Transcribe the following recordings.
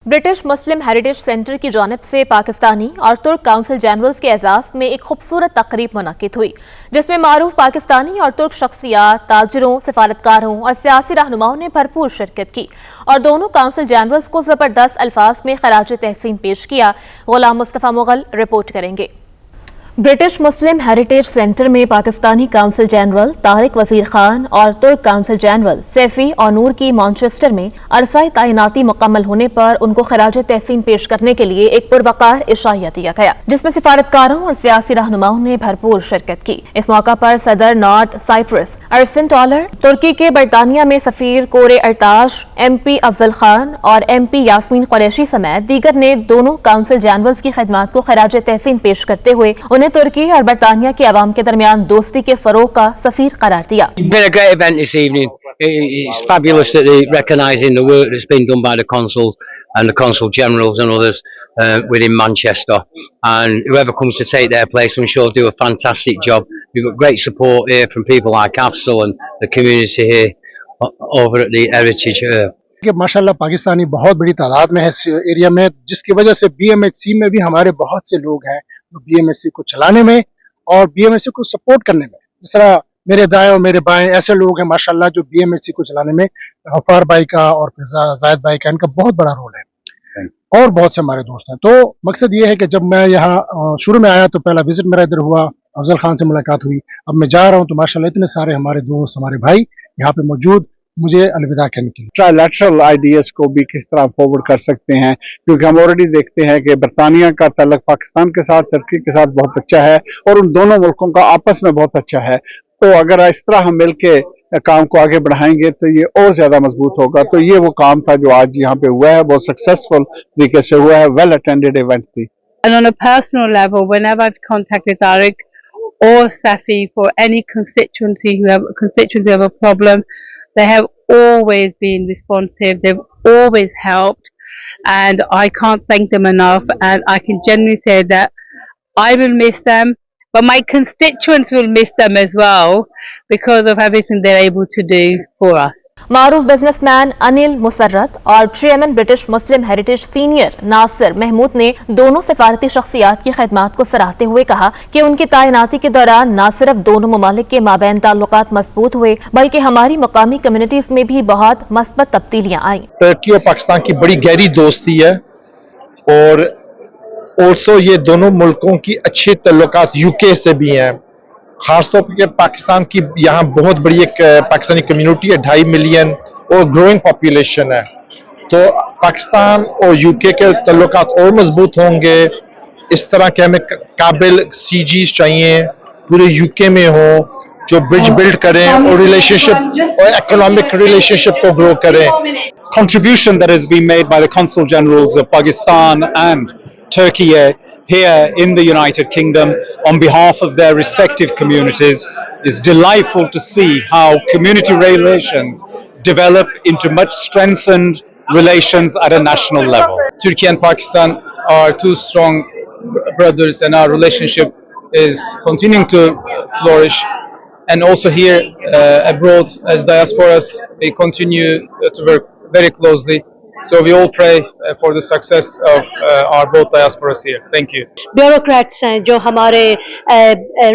British मुस्लिम heritage centre की जानिब से पाकिस्तानी और तुर्क काउंसिल जनरल्स के एजाज में एक खूबसूरत तकरीब मुनक्किद हुई, जिसमें मारूफ पाकिस्तानी और तुर्क शख्सियात, ताजरों, सफारतकारों और सियासी रहनुमाओं ने भरपूर शिरकत की और दोनों काउंसिल जनरल्स को जबरदस्त अल्फाज में खराज तहसीन पेश किया। गुलाम मुस्तफ़ा मुगल रिपोर्ट करेंगे। ब्रिटिश मुस्लिम हेरिटेज सेंटर में पाकिस्तानी काउंसिल जनरल तारिक वजीर खान और तुर्क काउंसिल जनरल सैफी और नूर की मैनचेस्टर में अरसाई तैनाती मुकम्मल होने पर उनको खराज तहसीन पेश करने के लिए एक पुरवकार इशाया दिया गया, जिसमें सिफारतकारों और सियासी रहनुमाओं ने भरपूर शिरकत की। इस मौका पर सदर नॉर्थ साइप्रस अरसन टॉलर, तुर्की के बरतानिया में सफीर कोरे अरताश, MP अफजल खान और MP यास्मीन कुरैशी समेत दीगर ने दोनों काउंसिल जनरल्स की खिदमत को खराज तहसीन पेश करते हुए उन्हें तुर्की और बरतानिया के अवाम के दरमियान दोस्ती के फरोग का सफीर करार दिया। It's been a great event this evening. It's fabulous that they're recognising the work that's been done by the consul and the consul generals and others within Manchester, and whoever comes to take their place, I'm sure, do a fantastic job. We've got great support here from people like Afsal and the community here over at the Heritage. कि माशाल्लाह पाकिस्तानी बहुत बड़ी तादाद में है इस area में, जिसकी वजह से BMHC में भी हमारे बहुत से लोग हैं जो BMHC को चलाने में और BMHC को सपोर्ट करने में, जिस तरह मेरे दाएं और मेरे बाएं ऐसे लोग हैं माशाल्लाह जो BMHC को चलाने में, गफ्फार भाई का और जायद भाई का, इनका बहुत बड़ा रोल है और बहुत से हमारे दोस्त हैं। तो मकसद ये है कि जब मैं यहाँ शुरू में आया तो पहला विजिट मेरा इधर हुआ, अफजल खान से मुलाकात हुई, अब मैं जा रहा हूँ तो माशाल्लाह इतने सारे हमारे दोस्त, हमारे भाई यहाँ पे मौजूद, मुझे अलविदा कहने के लिए। ट्राइलैटरल आइडियाज को भी किस तरह फॉरवर्ड कर सकते हैं, क्योंकि हम ऑलरेडी देखते हैं कि बरतानिया का ताल्लुक पाकिस्तान के साथ, तुर्की के साथ बहुत अच्छा है और उन दोनों मुल्कों का आपस में बहुत अच्छा है। तो अगर इस तरह हम मिलके काम को आगे बढ़ाएंगे तो ये और ज्यादा मजबूत होगा। तो ये वो काम था जो आज यहाँ पे हुआ है, बहुत सक्सेसफुल तरीके से हुआ है, वेल अटेंडेड इवेंट थी। And on a personal level, whenever I've contacted Tariq or Safi for any constituency who have a problem, they have always been responsive. They've always helped, and I can't thank them enough. And I can genuinely say that I will miss them, but my constituents will miss them as well because of everything they're able to do for us. Maroof businessman Anil Musarrat और chairman British मुस्लिम heritage senior Nasir Mahmood ने दोनों सिफारती शख्सियात की खिदमत को सराहते हुए कहा कि उनकी तैनाती के दौरान न सिर्फ दोनों ममालिक के माबैन ताल्लुकात मजबूत हुए, बल्कि हमारी मकामी कम्युनिटीज में भी बहुत मस्बत तब्दीलियां आई। तुर्की और पाकिस्तान की बड़ी गहरी दोस्ती है और ऑल्सो ये दोनों मुल्कों की अच्छे ताल्लुकात UK से भी हैं। खासतौर पर पाकिस्तान की यहाँ बहुत बड़ी एक पाकिस्तानी कम्युनिटी है, 2.5 मिलियन और ग्रोइंग पॉपुलेशन है। तो पाकिस्तान और UK के ताल्लुकात और मजबूत होंगे। इस तरह के हमें काबिल CGs चाहिए पूरे UK में हो, जो ब्रिज बिल्ड करें और रिलेशनशिप और इकोनॉमिक रिलेशनशिप को ग्रो करें। Contribution that has been made by the consul generals of Pakistan and Turkey here in the United Kingdom on behalf of their respective communities is delightful to see how community relations develop into much strengthened relations at a national level. Turkey and Pakistan are two strong brothers, and our relationship is continuing to flourish. And also here abroad as diasporas, we continue to work very closely. So we all pray for the success of our both diasporas here. Thank you. Bureaucrats हैं जो हमारे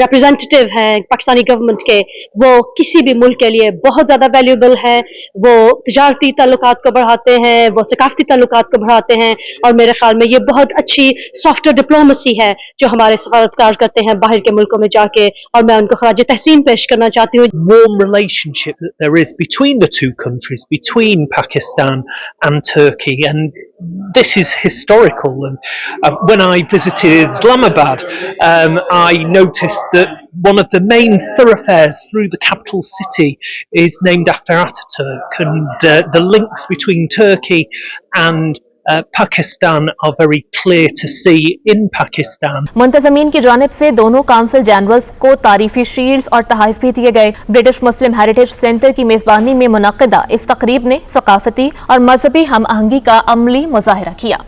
representative हैं Pakistani government के, वो किसी भी मुल्क के लिए बहुत ज़्यादा वैल्यूएबल हैं। वो तिजारती ताल्लुकात को बढ़ाते हैं, वो सकाफती ताल्लुकात को बढ़ाते हैं, और मेरे ख्याल में ये बहुत अच्छी सॉफ्टवेयर डिप्लोमेसी है जो हमारे सफारतकार करते हैं बाहर के मुल्कों में जाके, और मैं उनको खराज तहसीन पेश करना चाहती हूँ। Warm relationship that there is between the two countries, between Pakistan and Turkey, and this is historical. And when I visited Islamabad, I noticed that one of the main thoroughfares through the capital city is named after Ataturk, and the links between Turkey and Pakistan are very clear to see in Pakistan. मुंतज़मीन की जानिब से दोनों council generals को तारीफी shields और तोहफे भी दिए गए। ब्रिटिश मुस्लिम हेरिटेज सेंटर की मेजबानी में मुनक्किदा इस तकरीब ने सकाफती और मजहबी हम आहंगी का अमली मुजाहिरा किया।